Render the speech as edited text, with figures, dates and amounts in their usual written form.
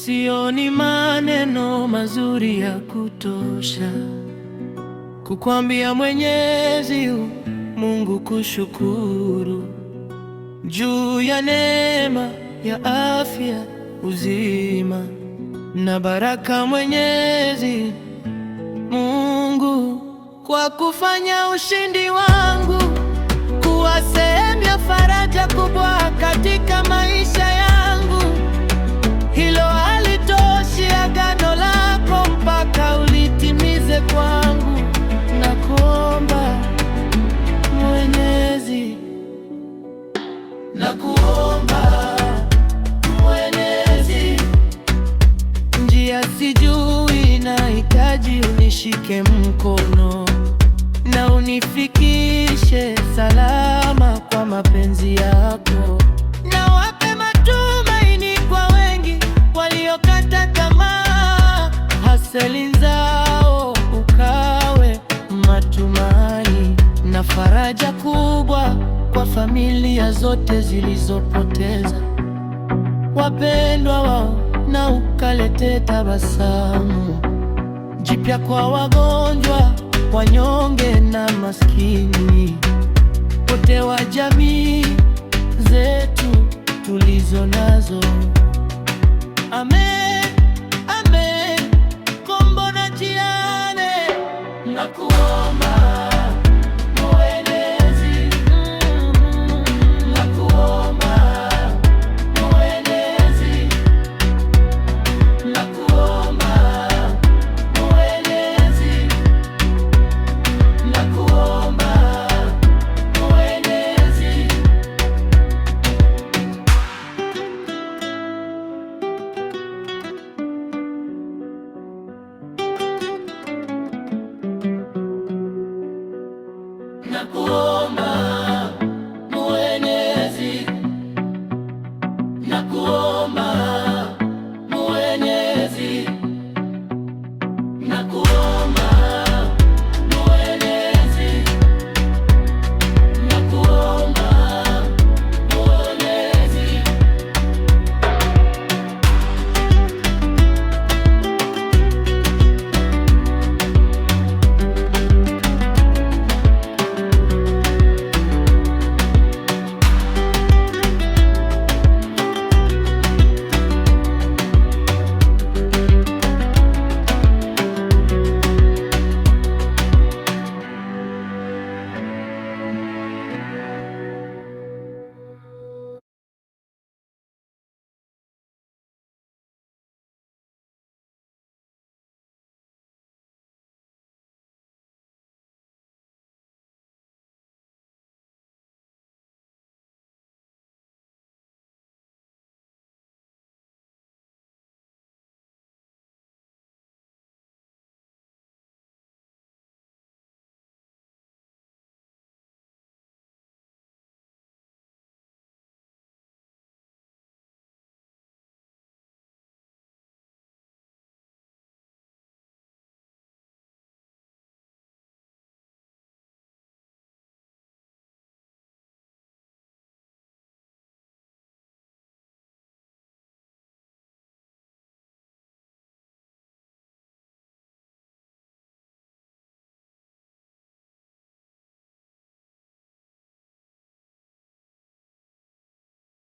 Sioni maneno mazuri ya kutosha kukwambia Mwenyezi Mungu kushukuru juu ya neema ya afya, uzima na baraka. Mwenyezi Mungu kwa kufanya ushindi wangu kuwa sehemu ya faraja kubwa katika maisha yangu. Hilo halitoshi, agano lako mpaka ulitimize kwangu. Nakuomba Mwenyezi, nakuomba Mwenyezi, njia sijui, nahitaji unishike mkono na unifikishe salama kwa mapenzi yako. Na wape matumaini kwa wengi waliokata tamaa, hasali zao ukawe matumaini na faraja kubwa kwa familia zote zilizopoteza wapendwa wao, na ukalete tabasamu jipya kwa wagonjwa, wanyonge na maskini wote wa jamii zetu tulizo nazo. Amen.